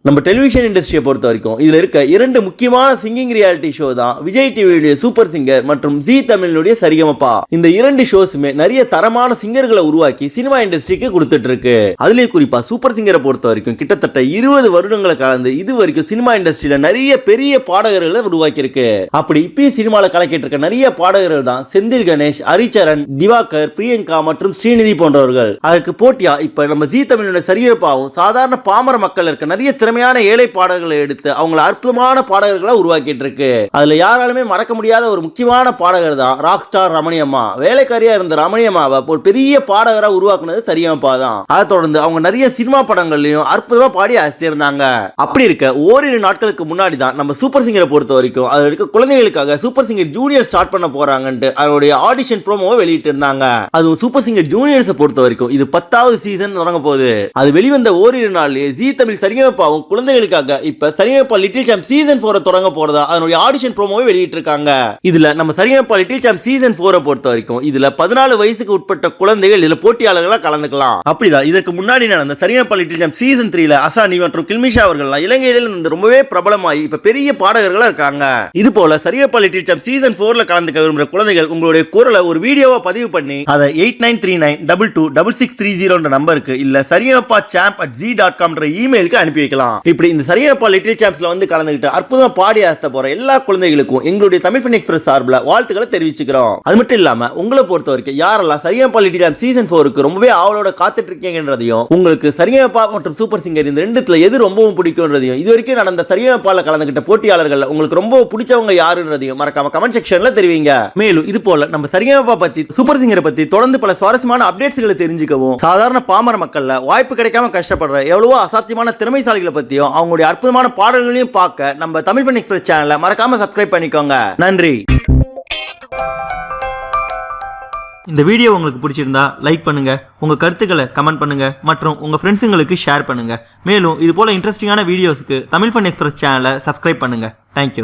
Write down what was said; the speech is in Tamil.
நம்ம டெலிவிஷன் இண்டஸ்ட்ரியை பொறுத்த வரைக்கும் இதுல இருக்க இரண்டு முக்கியமான சிங்கிங் ரியாலிட்டி ஷோ தான் விஜய் டிவியுடைய சூப்பர் சிங்கர் மற்றும் ஜி தமிழினுடைய சரிகமப்பா. இந்த இரண்டு ஷோஸுமே நிறைய தரமான சிங்கர்களை உருவாக்கி சினிமா இண்டஸ்ட்ரிக்கு கொடுத்துட்டு இருக்கு. அதுலயும் குறிப்பா சூப்பர் சிங்கரை பொறுத்த வரைக்கும் கிட்டத்தட்ட 20 வருடங்களை கலந்து இது வரைக்கும் சினிமா இண்டஸ்ட்ரியில நிறைய பெரிய பாடகர்களை உருவாக்கி இருக்கு. அப்படி இப்பயும் சினிமால கலக்கிட்டு இருக்க நிறைய பாடகர்கள் தான் செந்தில் கணேஷ், ஹரிச்சரன், திவாகர், பிரியங்கா மற்றும் ஸ்ரீநிதி போன்றவர்கள். அதற்கு போட்டியா இப்ப நம்ம ஜி தமிழினுடைய சரிகமப்பாவும் சாதாரண பாமர மக்கள் இருக்க நிறைய ஏழை பாடகர்களை எடுத்து அவங்கள அற்புதமான பாடகர்களை உருவாக்கிட்டு இருக்கு. அதுல யாராலுமே மறக்க முடியாத ஒரு முக்கியமான பாடகர் தான் ராக் ஸ்டார் ரமணியம்மா. வேலைக்காரியா இருந்த ரமணியம்மாவை ஒரு பெரிய பாடகரா உருவாக்குனது சரிகமப்பா தான். அதை தொடர்ந்து அவங்க நிறைய சினிமா படங்கள்லயும் அற்புதமா பாடி அசத்திருந்தாங்க. அப்படி இருக்க ஓரிரு நாட்களுக்கு முன்னாடி தான் நம்ம சூப்பர் சிங்கரை பொறுத்த வரைக்கும் அதுல இருக்க குழந்தைகளுக்காக சூப்பர் சிங்கர் ஜூனியர் ஸ்டார்ட் பண்ண போறாங்கன்ட்டு அவருடைய ஆடிஷன் ப்ரோமோவை வெளியிட்டு இருந்தாங்க. அதுவும் சூப்பர் சிங்கர் ஜூனியர்ஸை பொறுத்த வரைக்கும் இது 10வது சீசன் தொடங்க போகுது. அது வெளிவந்த ஓரிரு நாள்லயே ஜி தமிழ் சரிகமப்பாவும் குழந்தைகளுக்காக இப்ப சரிகமப்பா லிட்டில் சாம்ப் சீசன் 4 தொடங்க போறதா அதனுடைய ஆடிஷன் ப்ரோமோவை வெளியிட்டு இருக்காங்க. இதுல நம்ம சரிகமப்பா லிட்டில் சாம்ப் சீசன் 4 பொறுத்த வரைக்கும் இதுல 14 வயசுக்கு உட்பட்ட குழந்தைகள் இதுல போட்டியாளர்களா கலந்துக்கலாம். அப்படிதான் இதற்கு முன்னாடி நடந்த Sarigamapa little champ season 3ல Asani மற்றும் கில்மிஷா அவர்கள் இலங்கையில இருந்து ரொம்பவே பிரபலமாகி இப்ப பெரிய பாடகர்களா இருக்காங்க. இது போல சரிகமப்பா லிட்டில் சாம்ப் சீசன் 4ல கலந்துக்க விரும்புற குழந்தைகள் உங்களுடைய குரலை ஒரு வீடியோவா பதிவு பண்ணி அதை 8939222630 நம்பருக்கு இல்ல sarigamappachamp@z.com இமெயிலுக்கு அனுப்பி வைக்கலாம். இப்படி இந்த சரிகமப்பா லிட்டில் சாம்ப்ஸ்ல வந்து கலந்துக்கிட்டு அற்புதமா பாடி அசத்த போற எல்லா குழந்தைகளுக்கும் எங்களுடைய தமிழ் ஃபன் எக்ஸ்பிரஸ் சார்பில் வாழ்த்துக்களை தெரிவிச்சுக்கிறோம். அது மட்டும் இல்லாம உங்களை பொறுத்த வரைக்கும் யாரெல்லாம் சரிகமப்பா லிட்டில் சாம்ப் சீசன் 4க்கு ரொம்பவே ஆவலோட காத்துட்டு இருக்கீங்கன்றதையும் உங்களுக்கு சரிகமப்பா மற்றும் சூப்பர் சிங்கர் இந்த ரெண்டுத்துல எது ரொம்பவும் பிடிக்கும்ன்றதையும் இது வரைக்கும் நடந்த சரிகமப்பால கலந்துக்கிட்ட போட்டியாளர்கள் உங்களுக்கு ரொம்ப பிடிச்சவங்க யாருன்றதையும் மறக்காம கமெண்ட் செக்ஷன்ல தெரிவிங்க. மேலும் இது போல நம்ம சரிகமப்பா பத்தி சூப்பர் சிங்கரை பத்தி தொடர்ந்து பல சுவாரஸ்யமான அப்டேட்ஸ்களை தெரிஞ்சுக்கவும் சாதாரண பாமர மக்கள்ல வாய்ப்பு கிடைக்காம கஷ்டப்படுற எவ்வளவோ அசாத்தியமான திறமைசாலிகளை பத்தியும் அவங்களுடைய அற்புதமான பாடல்களையும் பார்க்க நம்ம தமிழ் ஃபன் எக்ஸ்பிரஸ் சேனலை மறக்காம சப்ஸ்கிரைப் பண்ணிக்கோங்க. நன்றி. இந்த வீடியோ உங்களுக்கு பிடிச்சிருந்தா லைக் பண்ணுங்க, உங்க கருத்துக்களை கமெண்ட் பண்ணுங்க மற்றும் உங்க ஃப்ரெண்ட்ஸுங்களுக்கு ஷேர் பண்ணுங்க. மேலும் இது போல இன்ட்ரெஸ்டிங்கான வீடியோஸ்க்கு தமிழ் ஃபன் எக்ஸ்பிரஸ் சேனலை சப்ஸ்கிரைப் பண்ணுங்க. தேங்க்யூ.